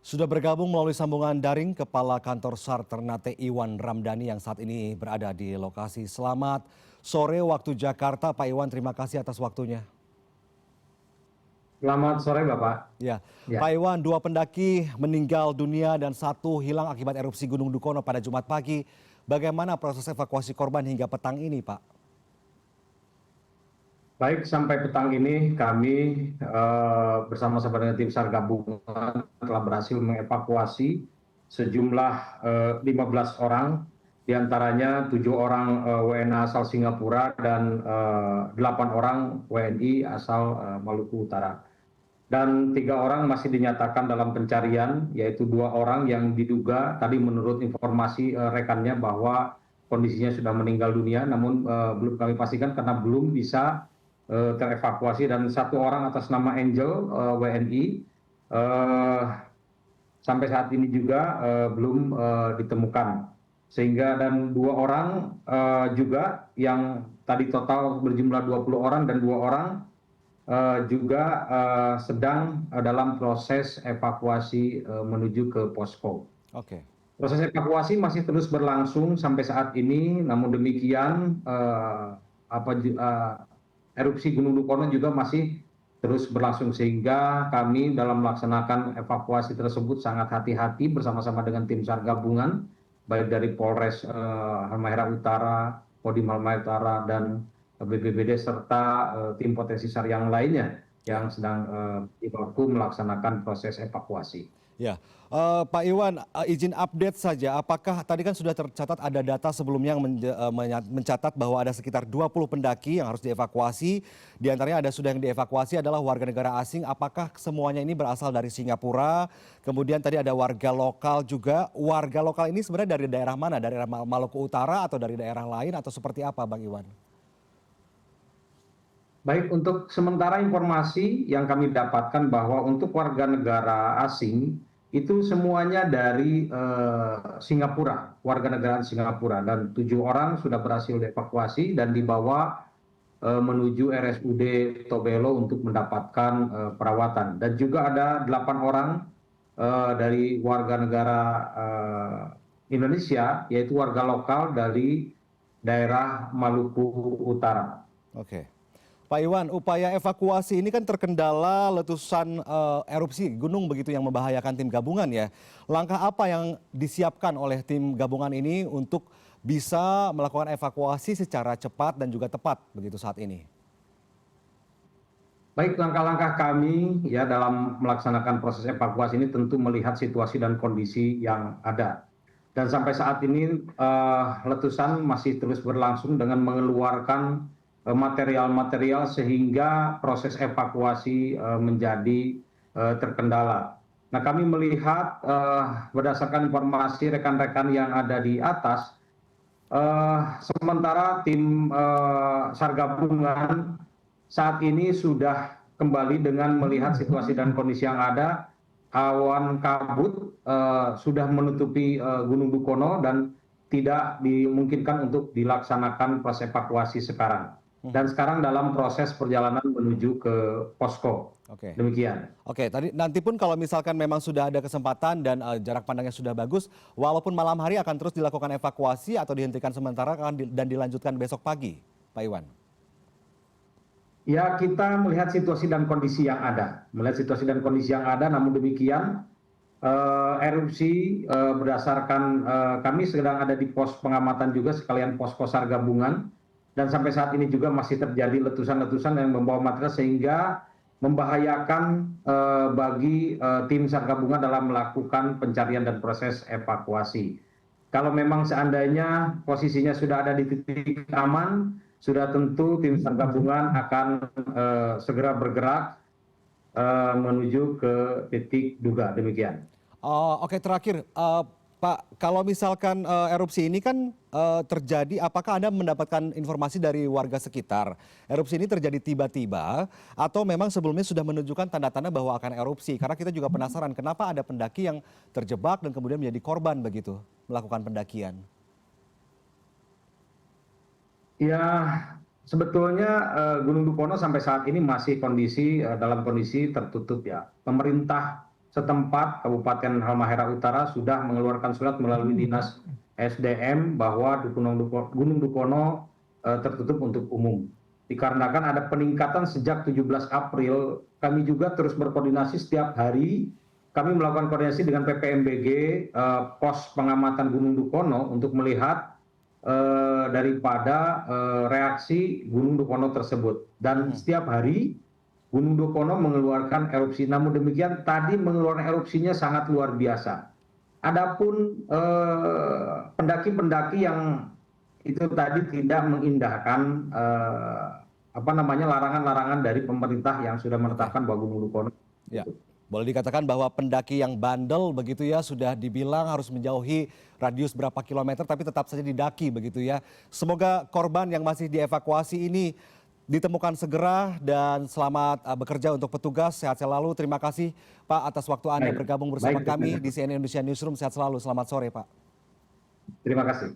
Sudah bergabung melalui sambungan daring Kepala Kantor SAR Ternate Iwan Ramdhani yang saat ini berada di lokasi. Selamat sore waktu Jakarta, Pak Iwan. Terima kasih atas waktunya. Selamat sore, Bapak. Ya, Pak Ya, Iwan, dua pendaki meninggal dunia dan satu hilang akibat erupsi Gunung Dukono pada Jumat pagi. Bagaimana proses evakuasi korban hingga petang ini, Pak? baik sampai petang ini kami bersama-sama dengan tim SAR gabungan telah berhasil mengevakuasi sejumlah 15 orang, diantaranya 7 orang WNA asal Singapura dan 8 orang WNI asal Maluku Utara. Dan 3 orang masih dinyatakan dalam pencarian, yaitu 2 orang yang diduga tadi menurut informasi rekannya bahwa kondisinya sudah meninggal dunia, namun belum kami pastikan karena belum bisa terevakuasi, dan 1 orang atas nama Angel WNI sampai saat ini juga belum ditemukan. Sehingga dan 2 orang juga yang tadi total berjumlah 20 orang dan 2 orang juga sedang dalam proses evakuasi menuju ke posko. Oke. Proses evakuasi masih terus berlangsung sampai saat ini, namun demikian erupsi Gunung Dukono juga masih terus berlangsung, sehingga kami dalam melaksanakan evakuasi tersebut sangat hati-hati bersama-sama dengan tim SAR gabungan, baik dari Polres Halmahera Utara, Kodim Halmahera Utara, dan BPBD serta tim potensi SAR yang lainnya yang sedang dibaku melaksanakan proses evakuasi. Ya, Pak Iwan, izin update saja. Apakah tadi kan sudah tercatat ada data sebelumnya yang mencatat bahwa ada sekitar 20 pendaki yang harus dievakuasi. Di antaranya ada sudah yang dievakuasi adalah warga negara asing. Apakah semuanya ini berasal dari Singapura? Kemudian tadi ada warga lokal juga. Warga lokal ini sebenarnya dari daerah mana? Dari daerah Maluku Utara atau dari daerah lain atau seperti apa, Bang Iwan? Baik, untuk sementara informasi yang kami dapatkan bahwa untuk warga negara asing itu semuanya dari Singapura, warga negara Singapura, dan 7 orang sudah berhasil dievakuasi dan dibawa menuju RSUD Tobelo untuk mendapatkan perawatan. Dan juga ada 8 orang dari warga negara Indonesia, yaitu warga lokal dari daerah Maluku Utara. Oke. Pak Iwan, upaya evakuasi ini kan terkendala letusan erupsi gunung begitu yang membahayakan tim gabungan ya. Langkah apa yang disiapkan oleh tim gabungan ini untuk bisa melakukan evakuasi secara cepat dan juga tepat begitu saat ini? Baik, langkah-langkah kami ya dalam melaksanakan proses evakuasi ini tentu melihat situasi dan kondisi yang ada. Dan sampai saat ini letusan masih terus berlangsung dengan mengeluarkan material-material sehingga proses evakuasi menjadi terkendala. Nah, kami melihat berdasarkan informasi rekan-rekan yang ada di atas, sementara tim SAR gabungan saat ini sudah kembali dengan melihat situasi dan kondisi yang ada. Awan kabut sudah menutupi Gunung Dukono dan tidak dimungkinkan untuk dilaksanakan proses evakuasi sekarang. Dan sekarang dalam proses perjalanan menuju ke posko. Oke. Demikian. Oke, tadi nanti pun kalau misalkan memang sudah ada kesempatan dan jarak pandangnya sudah bagus, walaupun malam hari akan terus dilakukan evakuasi atau dihentikan sementara dan dilanjutkan besok pagi, Pak Iwan. Ya, kita melihat situasi dan kondisi yang ada. Melihat situasi dan kondisi yang ada, namun demikian erupsi berdasarkan kami sedang ada di pos pengamatan juga sekalian posko SAR gabungan, dan sampai saat ini juga masih terjadi letusan-letusan yang membawa material sehingga membahayakan bagi tim SAR gabungan dalam melakukan pencarian dan proses evakuasi. Kalau memang seandainya posisinya sudah ada di titik aman, sudah tentu tim SAR gabungan akan segera bergerak menuju ke titik duga. Demikian. Oke, terakhir, Pak, kalau misalkan erupsi ini kan terjadi, apakah Anda mendapatkan informasi dari warga sekitar? Erupsi ini terjadi tiba-tiba atau memang sebelumnya sudah menunjukkan tanda-tanda bahwa akan erupsi? Karena kita juga penasaran kenapa ada pendaki yang terjebak dan kemudian menjadi korban begitu melakukan pendakian. Ya, sebetulnya Gunung Dukono sampai saat ini masih dalam kondisi tertutup ya. Pemerintah setempat Kabupaten Halmahera Utara sudah mengeluarkan surat melalui Dinas SDM bahwa Gunung Dukono tertutup untuk umum. Dikarenakan ada peningkatan sejak 17 April, kami juga terus berkoordinasi setiap hari. Kami melakukan koordinasi dengan PPMBG, pos pengamatan Gunung Dukono untuk melihat daripada reaksi Gunung Dukono tersebut. Dan setiap hari Gunung Dukono mengeluarkan erupsi. Namun demikian tadi mengeluarkan erupsinya sangat luar biasa. Adapun pendaki-pendaki yang itu tadi tidak mengindahkan larangan-larangan dari pemerintah yang sudah menetapkan bahwa Gunung Dukono. Ya. Boleh dikatakan bahwa pendaki yang bandel begitu ya sudah dibilang harus menjauhi radius berapa kilometer tapi tetap saja didaki begitu ya. Semoga korban yang masih dievakuasi ini ditemukan segera dan selamat bekerja untuk petugas. Sehat selalu. Terima kasih Pak atas waktu Anda bergabung bersama kami di CNN Indonesia Newsroom. Sehat selalu. Selamat sore Pak. Terima kasih.